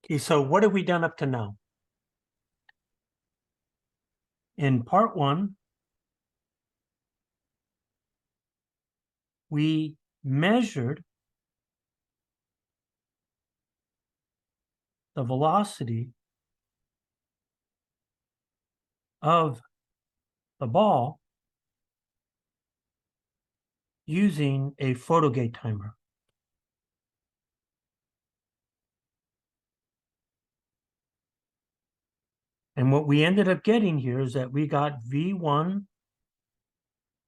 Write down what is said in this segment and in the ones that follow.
Okay, so what have we done up to now? In part one, we measured the velocity of the ball using a photogate timer. And what we ended up getting here is that we got V1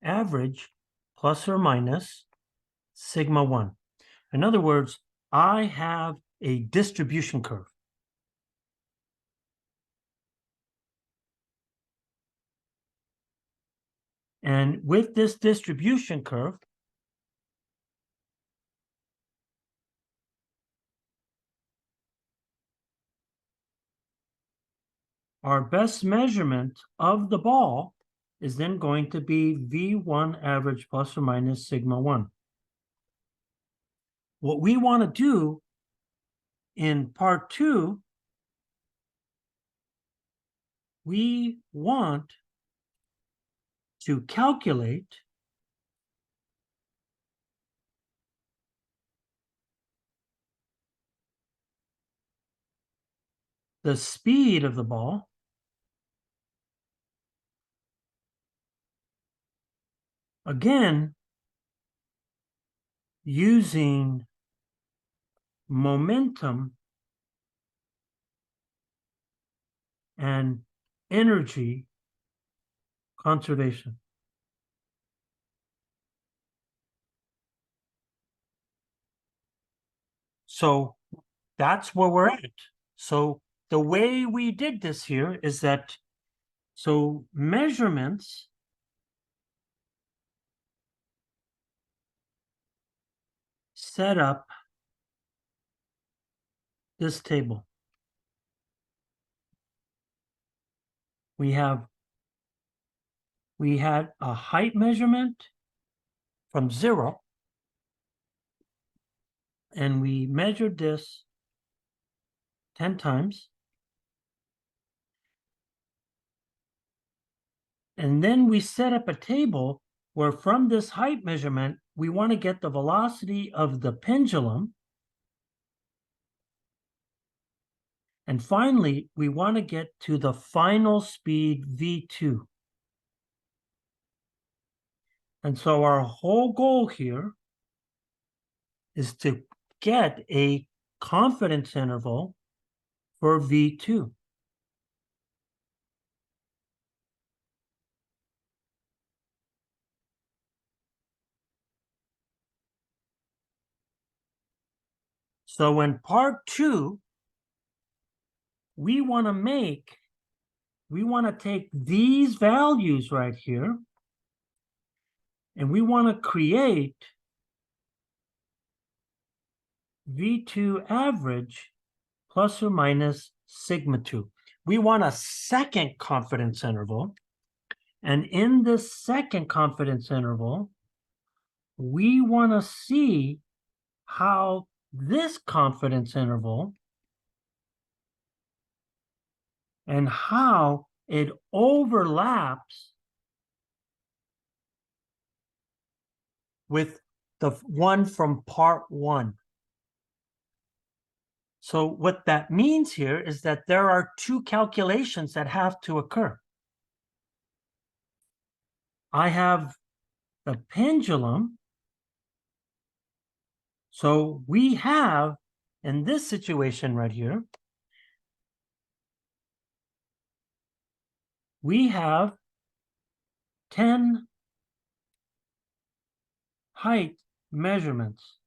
average plus or minus sigma 1. In other words, I have a distribution curve. And with this distribution curve, our best measurement of the ball is then going to be V1 average plus or minus sigma 1. What we want to do in part two, we want to calculate the speed of the ball again using momentum and energy conservation. So that's where we're at. So the way we did this here is that, so measurements set up this table. We had a height measurement from 0, and we measured this 10 times. And then we set up a table where from this height measurement, we want to get the velocity of the pendulum. And finally, we want to get to the final speed V2. And so our whole goal here is to get a confidence interval for V2. So in part two, we want to take these values right here, and we want to create V2 average plus or minus sigma 2. We want a second confidence interval. And in this second confidence interval, we want to see how this confidence interval and how it overlaps with the one from part one. So what that means here is that there are two calculations that have to occur. I have the pendulum. So we have, in this situation right here, we have 10 height measurements.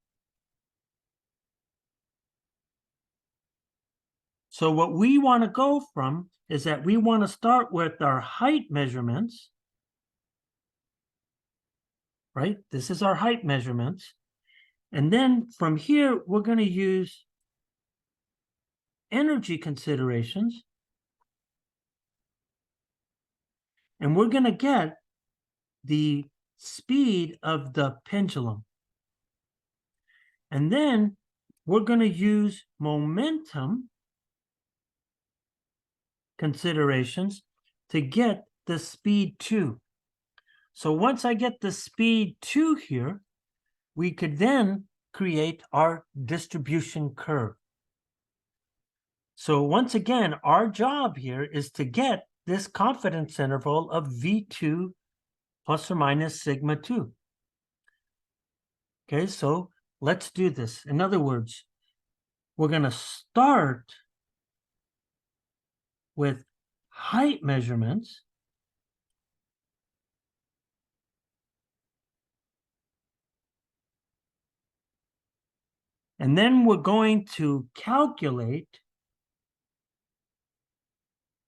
So what we want to go from is that we want to start with our height measurements, right? This is our height measurements. And then from here, we're going to use energy considerations. And we're going to get the speed of the pendulum. And then we're going to use momentum considerations to get the speed 2. So once I get the speed 2 here, we could then create our distribution curve. So once again, our job here is to get this confidence interval of V2 plus or minus sigma 2. Okay, so let's do this. In other words, we're going to start with height measurements. And then we're going to calculate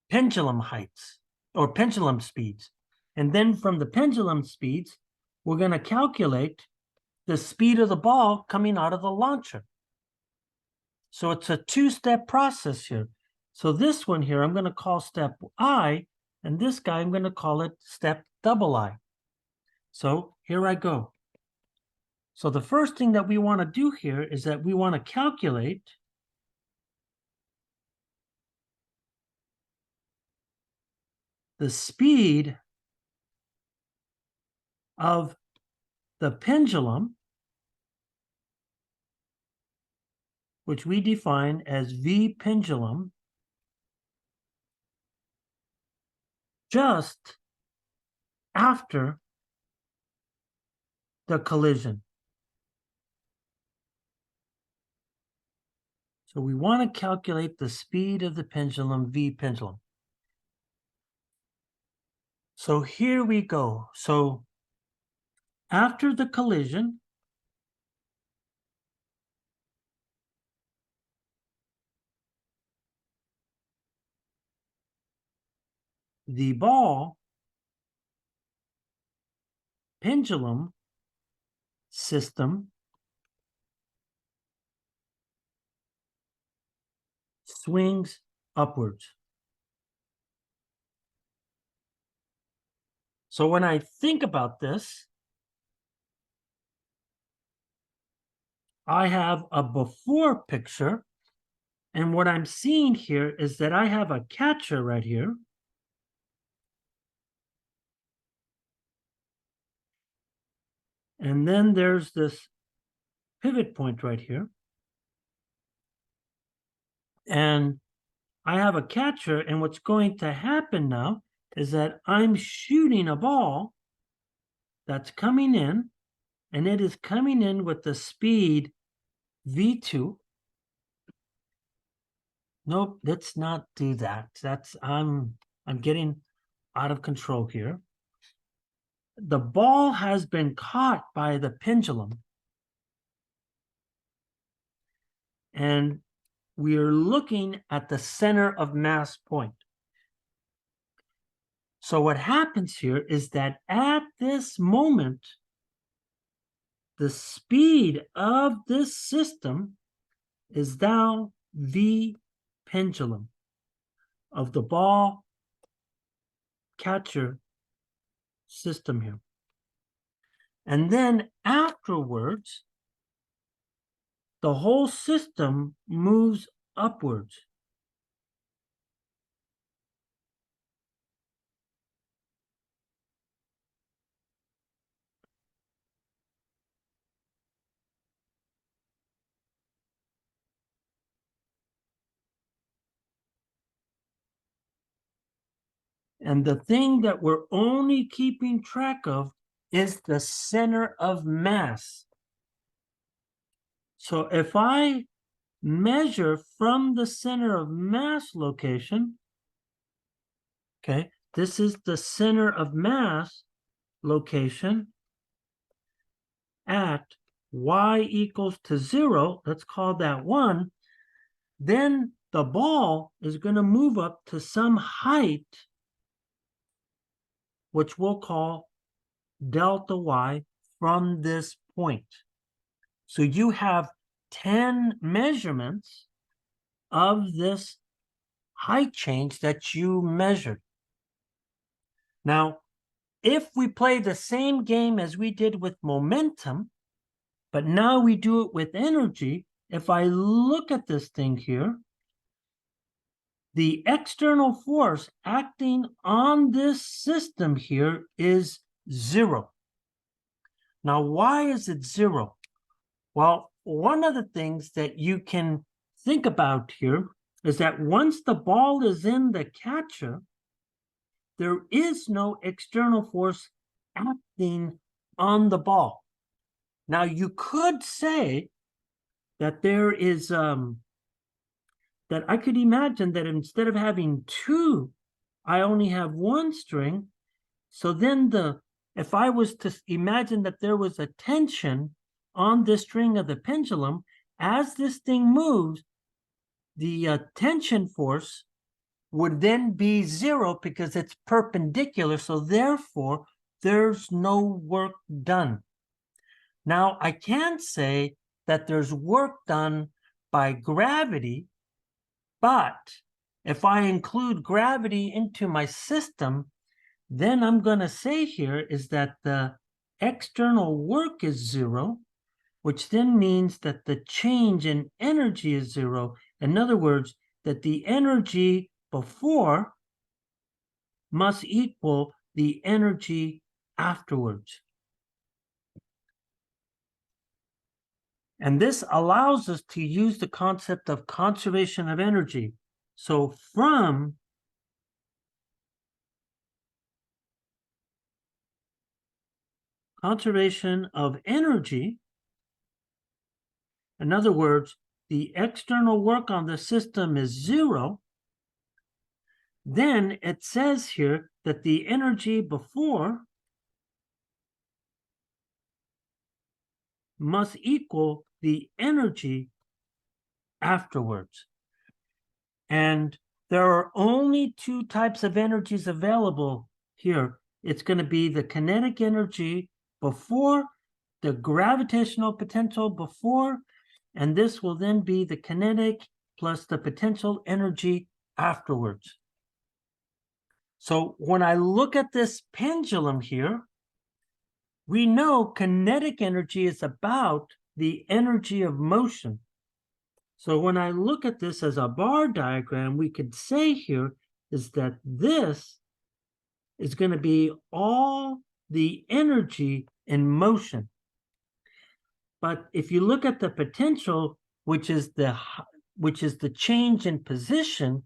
pendulum heights or pendulum speeds. And then from the pendulum speeds, we're going to calculate the speed of the ball coming out of the launcher. So it's a two-step process here. So this one here, I'm going to call step I, and this guy, I'm going to call it step double I. So here I go. So the first thing that we want to do here is that we want to calculate the speed of the pendulum, which we define as V pendulum, just after the collision. So we want to calculate the speed of the pendulum, V pendulum. So here we go. So after the collision, the ball pendulum system swings upwards. So when I think about this, I have a before picture, and what I'm seeing here is that I have a catcher right here. And then there's this pivot point right here. And I have a catcher, and what's going to happen now is that I'm shooting a ball that's coming in, and it is coming in with the speed V2. Nope, let's not do that. I'm getting out of control here. The ball has been caught by the pendulum, and we are looking at the center of mass point. So what happens here is that at this moment, the speed of this system is now V pendulum of the ball catcher system here. And then afterwards, the whole system moves upwards. And the thing that we're only keeping track of is the center of mass. So if I measure from the center of mass location, okay, this is the center of mass location at y equals to 0, let's call that 1, then the ball is going to move up to some height, which we'll call delta y from this point. So you have 10 measurements of this height change that you measured. Now, if we play the same game as we did with momentum, but now we do it with energy, if I look at this thing here, the external force acting on this system here is 0. Now, why is it 0? Well, one of the things that you can think about here is that once the ball is in the catcher, there is no external force acting on the ball. Now, you could say that there is, that I could imagine that instead of having 2, I only have 1 string. So then if I was to imagine that there was a tension on this string of the pendulum, as this thing moves, the tension force would then be 0 because it's perpendicular. So therefore, there's no work done. Now, I can say that there's work done by gravity, but if I include gravity into my system, then I'm going to say here is that the external work is 0, which then means that the change in energy is 0. In other words, that the energy before must equal the energy afterwards. And this allows us to use the concept of conservation of energy. So from conservation of energy, in other words, the external work on the system is 0, then it says here that the energy before must equal the energy afterwards. And there are only 2 types of energies available here. It's going to be the kinetic energy before, the gravitational potential before, and this will then be the kinetic plus the potential energy afterwards. So when I look at this pendulum here, we know kinetic energy is about the energy of motion. So when I look at this as a bar diagram, we could say here is that this is going to be all the energy in motion. But if you look at the potential, which is the change in position,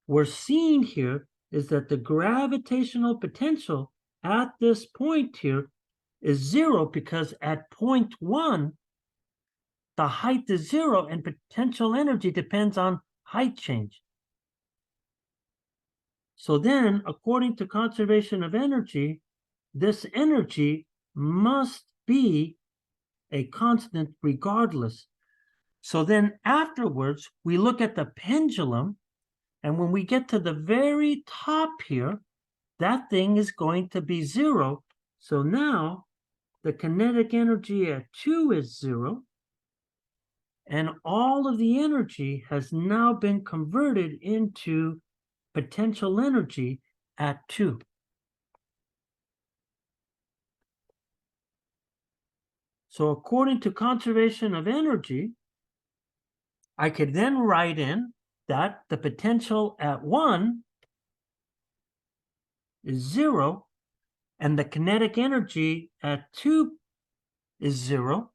we're seeing here is that the gravitational potential at this point here is 0 because at point 1, the height is 0 and potential energy depends on height change. So then, according to conservation of energy, this energy must be a constant regardless. So then afterwards, we look at the pendulum, and when we get to the very top here, that thing is going to be 0. So now the kinetic energy at 2 is 0. And all of the energy has now been converted into potential energy at 2. So according to conservation of energy, I could then write in that the potential at 1 is 0, and the kinetic energy at 2 is 0.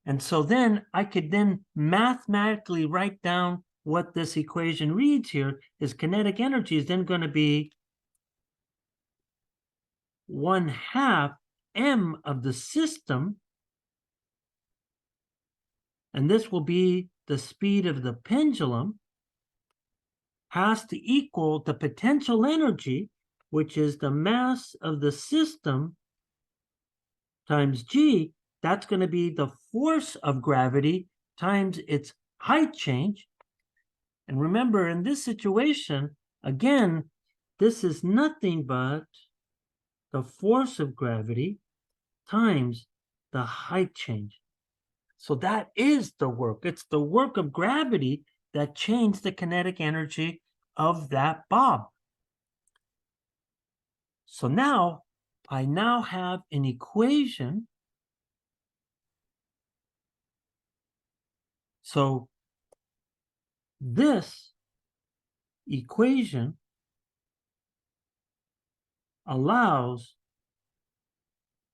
And so then I could then mathematically write down what this equation reads here is kinetic energy is then going to be 1/2 m of the system, and this will be the speed of the pendulum, has to equal the potential energy, which is the mass of the system times g. That's going to be the force of gravity times its height change. And remember, in this situation, again, this is nothing but the force of gravity times the height change. So that is the work. It's the work of gravity that changed the kinetic energy of that bob. So now, I now have an equation. So this equation allows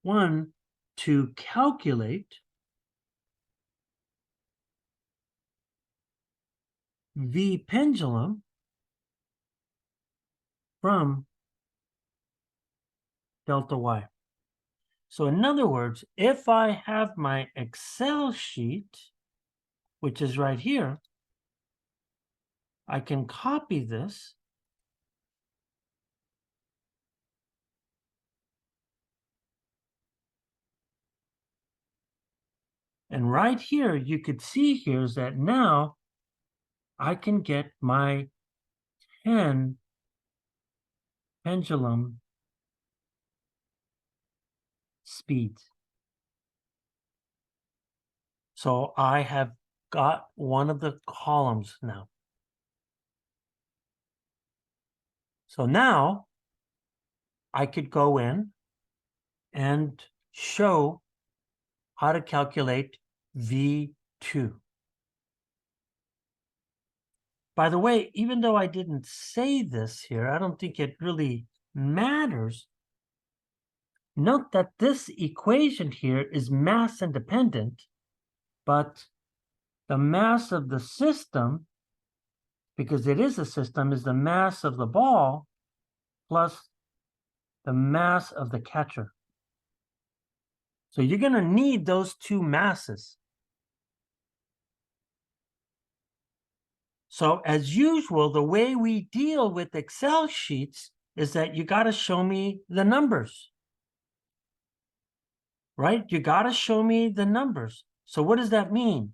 one to calculate V pendulum from delta y. So in other words, if I have my Excel sheet, which is right here, I can copy this and right here, you could see here is that now I can get my 10 pendulum speeds. So I have got one of the columns now. So now I could go in and show how to calculate V2. By the way, even though I didn't say this here, I don't think it really matters. Note that this equation here is mass independent, but the mass of the system, because it is a system, is the mass of the ball plus the mass of the catcher. So you're going to need those two masses. So as usual, the way we deal with Excel sheets is that you got to show me the numbers, right? You got to show me the numbers. So what does that mean?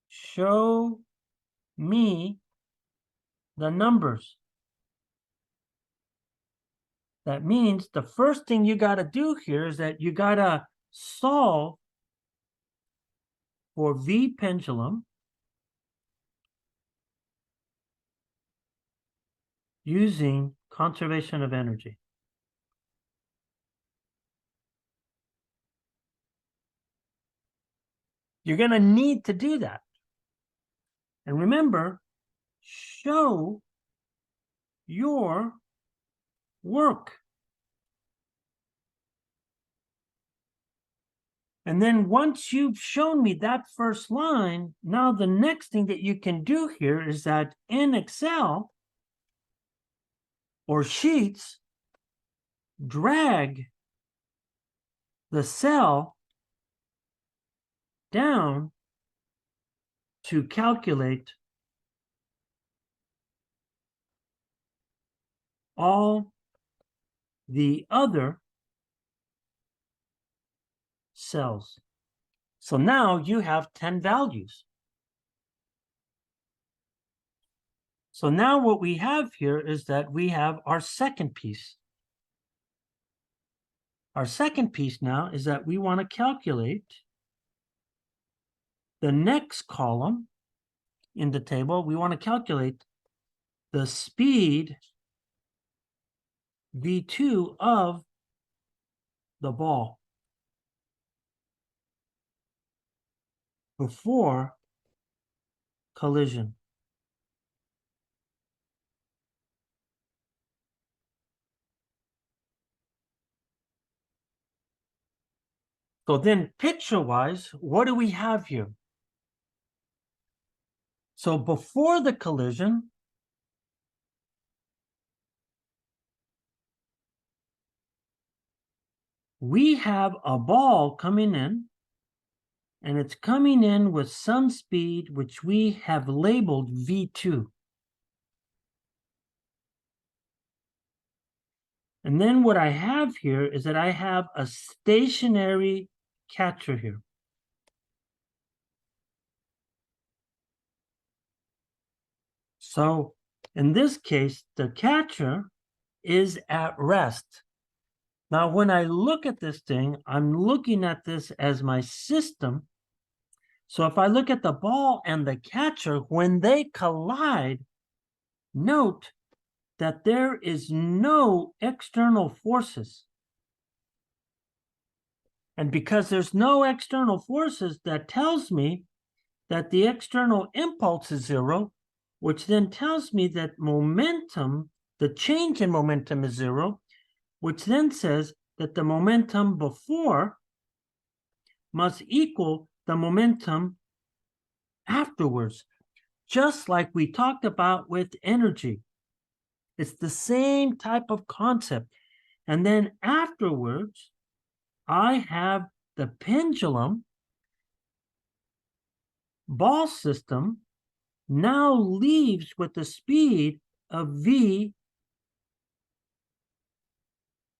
Show me the numbers. That means the first thing you got to do here is that you got to solve for V pendulum using conservation of energy. You're going to need to do that. And remember, show your work. And then once you've shown me that first line, now the next thing that you can do here is that in Excel or Sheets, drag the cell down to calculate all the other cells. So now you have 10 values. So now what we have here is that we have our second piece. Our second piece now is that we want to calculate the next column in the table. We want to calculate the speed V2 of the ball before collision. So then picture-wise, what do we have here? So before the collision, we have a ball coming in, and it's coming in with some speed, which we have labeled V2. And then what I have here is that I have a stationary catcher here. So in this case, the catcher is at rest. Now, when I look at this thing, I'm looking at this as my system. So if I look at the ball and the catcher, when they collide, note that there is no external forces. And because there's no external forces, that tells me that the external impulse is zero which then tells me that momentum, the change in momentum is 0, which then says that the momentum before must equal the momentum afterwards, just like we talked about with energy. It's the same type of concept. And then afterwards, I have the pendulum ball system now leaves with the speed of v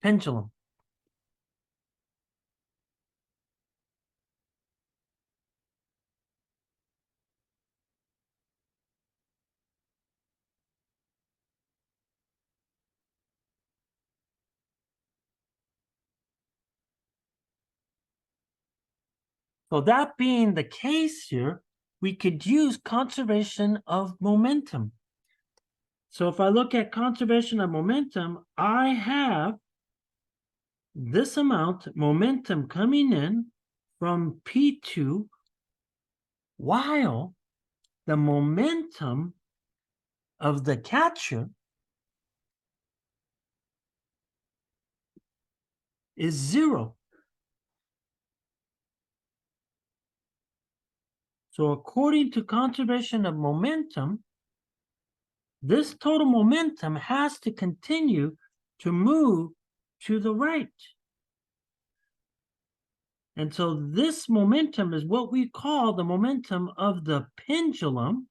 pendulum. So that being the case here, we could use conservation of momentum. So if I look at conservation of momentum, I have this amount momentum coming in from P2 while the momentum of the catcher is 0. So according to conservation of momentum, this total momentum has to continue to move to the right. And so this momentum is what we call the momentum of the pendulum,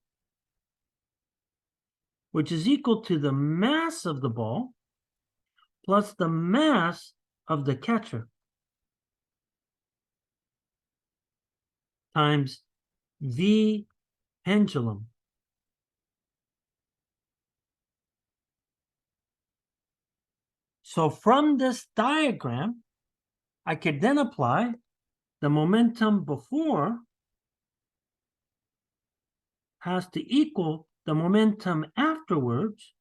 which is equal to the mass of the ball plus the mass of the catcher times v pendulum. So from this diagram, I could then apply the momentum before has to equal the momentum afterwards.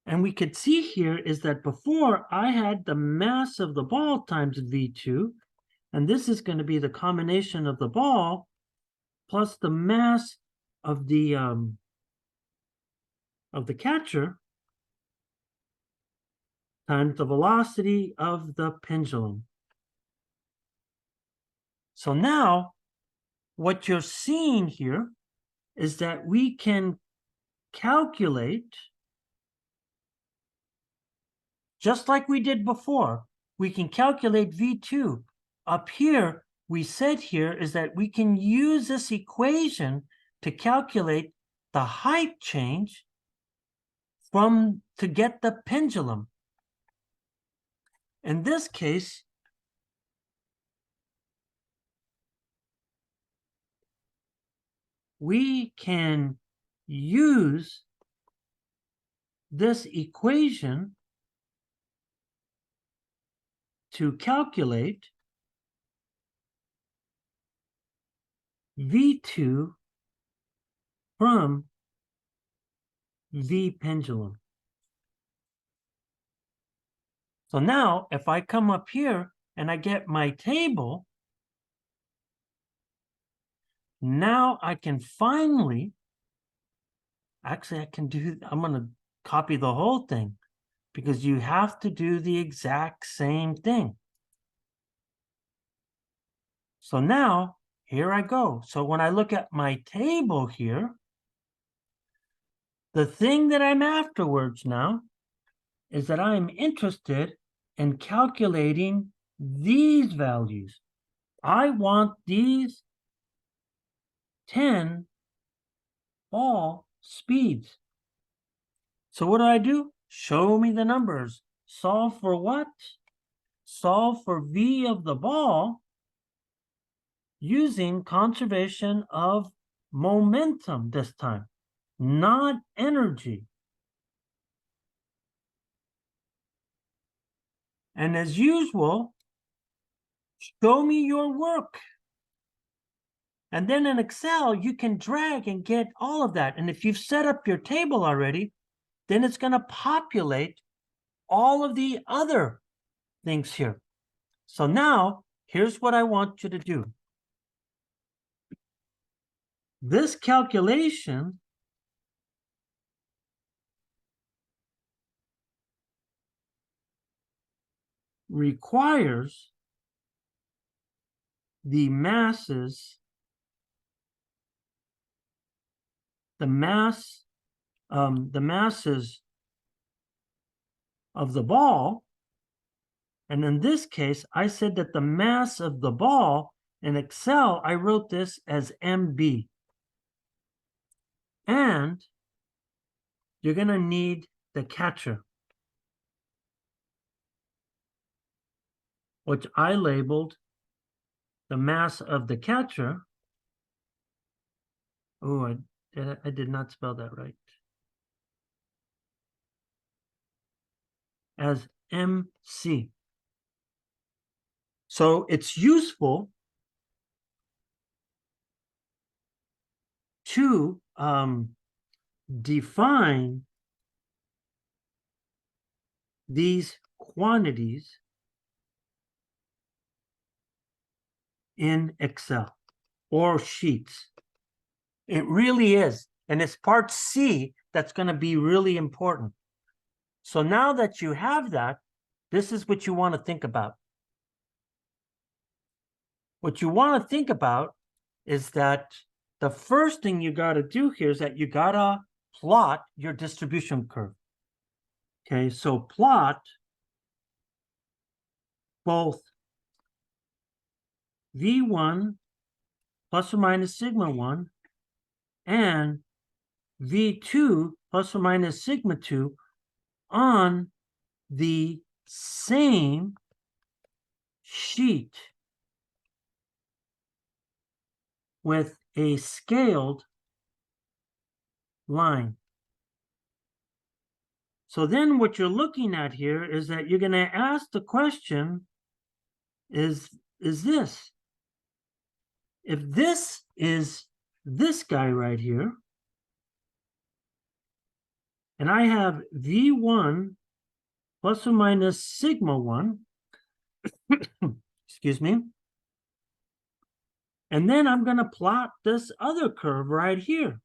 And we could see here is that before I had the mass of the ball times v2, and this is going to be the combination of the ball plus the mass of the catcher times the velocity of the pendulum. So now what you're seeing here is that we can calculate, just like we did before, we can calculate V2. Up here, we said here is that we can use this equation to calculate the height change to get the pendulum. In this case, we can use this equation to calculate V2 from V pendulum. So now if I come up here and I get my table, now I can finally, actually I can do, I'm going to copy the whole thing because you have to do the exact same thing. So now here I go. So when I look at my table here, the thing that I'm afterwards now is that I'm interested in calculating these values. I want these 10 ball speeds. So what do? Show me the numbers. Solve for what? Solve for V of the ball using conservation of momentum this time, not energy. And as usual, show me your work. And then in Excel, you can drag and get all of that. And if you've set up your table already, then it's going to populate all of the other things here. So now, here's what I want you to do. This calculation requires the masses, the masses of the ball. And in this case, I said that the mass of the ball in Excel, I wrote this as MB. And you're going to need the catcher, which I labeled the mass of the catcher. Oh, I did not spell that right. As MC. So it's useful to define these quantities in Excel or sheets. It really is. And it's part C that's going to be really important. So now that you have that, this is what you want to think about. What you want to think about is that the first thing you got to do here is that you got to plot your distribution curve. Okay, so plot both V1 plus or minus sigma 1 and V2 plus or minus sigma 2 on the same sheet with a scaled line. So then what you're looking at here is that you're going to ask the question, is this? If this is this guy right here, and I have V1 plus or minus sigma 1, excuse me, and then I'm going to plot this other curve right here.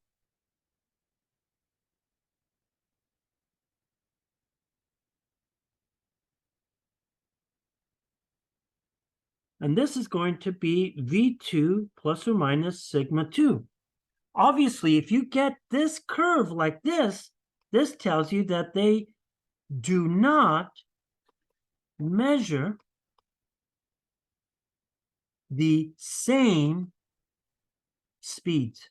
And this is going to be V2 plus or minus sigma 2. Obviously, if you get this curve like this, this tells you that they do not measure the same speeds.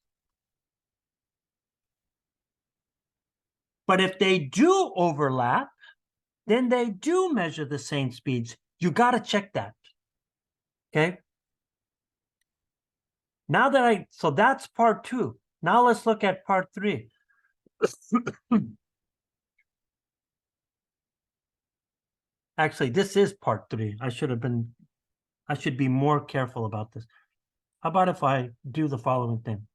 But if they do overlap, then they do measure the same speeds. You got to check that. Okay. Now that so that's part 2. Now let's look at part 3. Actually, this is part 3. I should be more careful about this. How about if I do the following thing?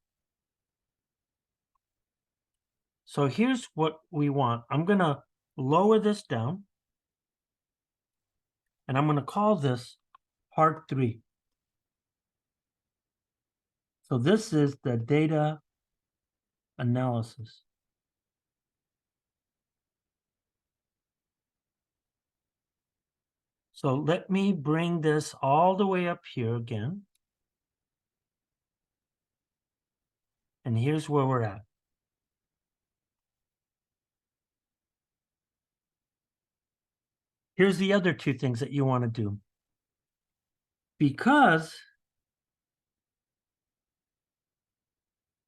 So here's what we want. I'm going to lower this down. And I'm going to call this part 3. So this is the data analysis. So let me bring this all the way up here again. And here's where we're at. Here's the other 2 things that you want to do. Because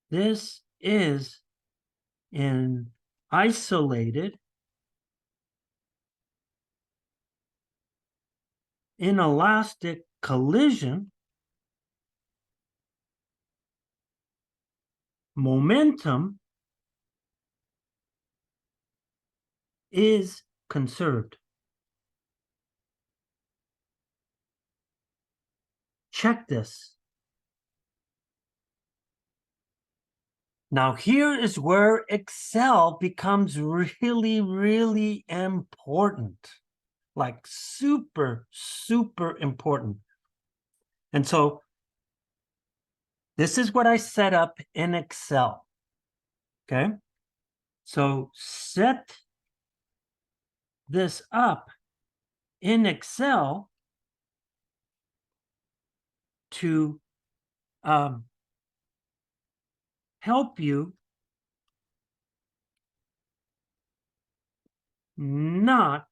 this is an isolated, inelastic collision, momentum is conserved. Check this. Now here is where Excel becomes really, really important. Like super, super important. And so this is what I set up in Excel. Okay. So set this up in Excel to help you not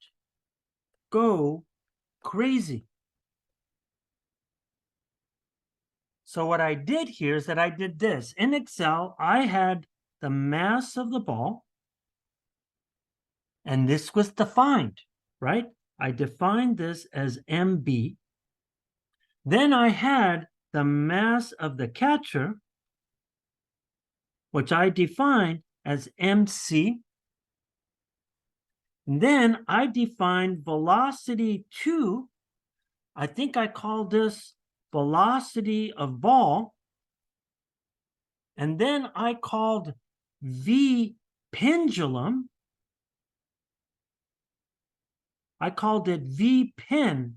go crazy. So what I did here is that I did this. In Excel, I had the mass of the ball, and this was defined, right? I defined this as MB. Then I had the mass of the catcher, which I defined as MC. And then I defined velocity 2. I think I called this velocity of ball. And then I called V pendulum. I called it V pin.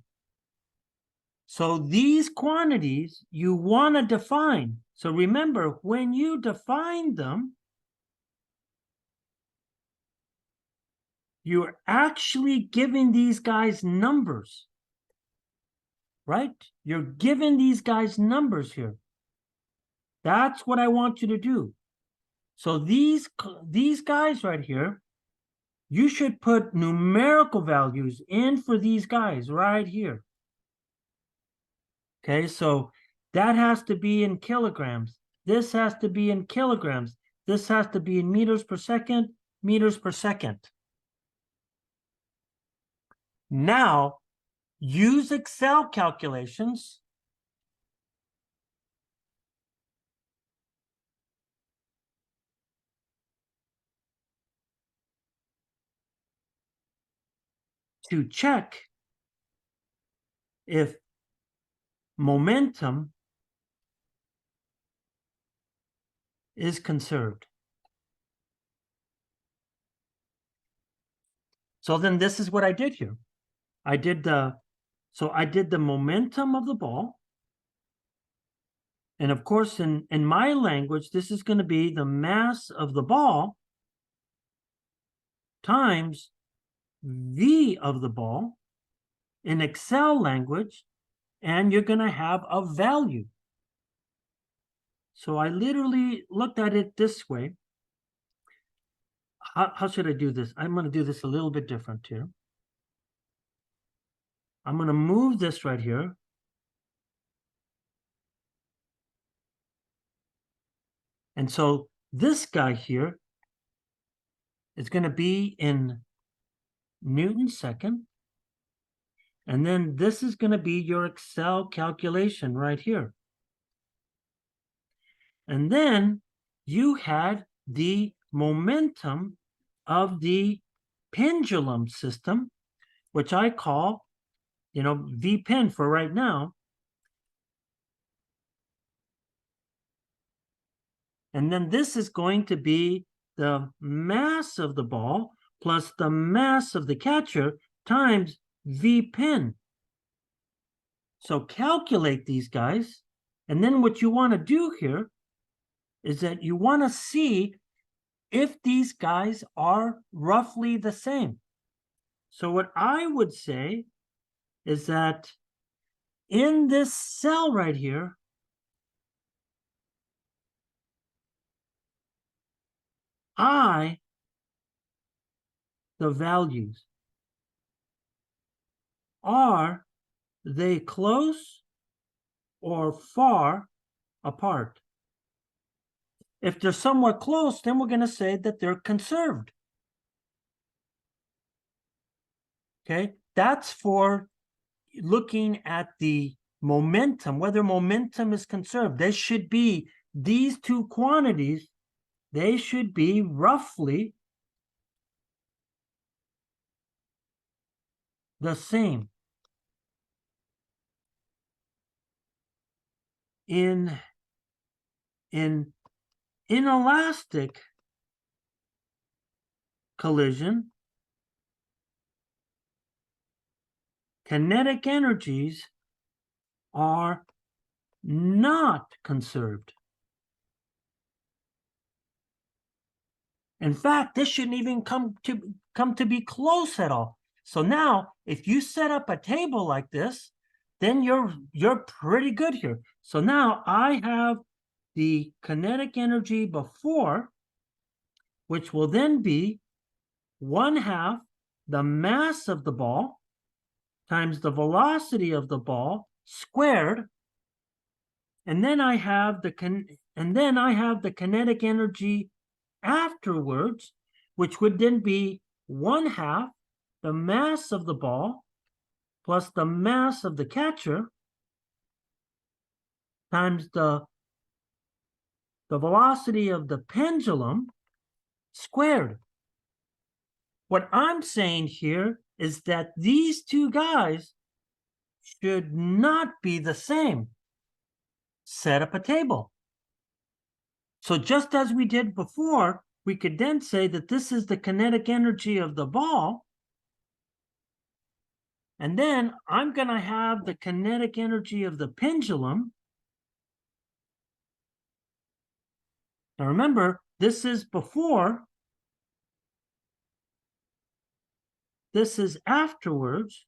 So these quantities you want to define. So remember, when you define them, you're actually giving these guys numbers, right? You're giving these guys numbers here. That's what I want you to do. So these guys right here, you should put numerical values in for these guys right here. Okay, so that has to be in kilograms. This has to be in kilograms. This has to be in meters per second, meters per second. Now, use Excel calculations to check if momentum is conserved. So then this is what I did here. I did the momentum of the ball. And of course, in my language, this is going to be the mass of the ball times V of the ball in Excel language, and you're going to have a value. So I literally looked at it this way. How should I do this? I'm going to do this a little bit different here. I'm going to move this right here. And so this guy here is going to be in Newton second. And then this is going to be your Excel calculation right here. And then you had the momentum of the pendulum system, which I call, V pen for right now. And then this is going to be the mass of the ball plus the mass of the catcher times V pin. So calculate these guys. And then what you want to do here is that you want to see if these guys are roughly the same. So what I would say is that in this cell right here, the values, are they close or far apart? If they're somewhat close, then we're going to say that they're conserved. Okay, that's for looking at the momentum, whether momentum is conserved. They should be, these two quantities, they should be roughly the same. In inelastic collision, kinetic energies are not conserved. In fact, this shouldn't even come to be close at all. So now, if you set up a table like this, then you're pretty good here. So now I have the kinetic energy before, which will then be 1/2 the mass of the ball times the velocity of the ball squared. And then I have the kinetic energy afterwards, which would then be 1/2 the mass of the ball plus the mass of the catcher times the velocity of the pendulum squared. What I'm saying here is that these two guys should not be the same. Set up a table. So just as we did before, we could then say that this is the kinetic energy of the ball. And then I'm going to have the kinetic energy of the pendulum. Now remember, this is before. This is afterwards.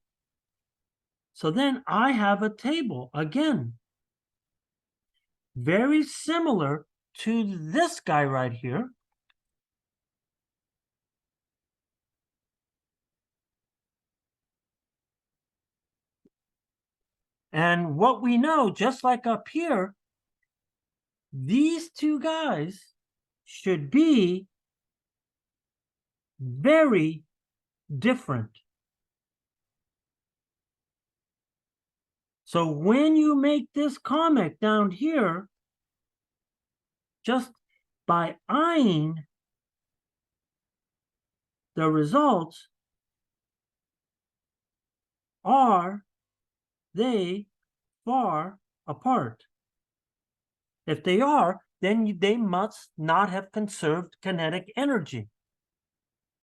So then I have a table again. Very similar to this guy right here. And what we know, just like up here, these two guys should be very different. So when you make this comic down here, just by eyeing the results, are they far apart? If they are, then they must not have conserved kinetic energy.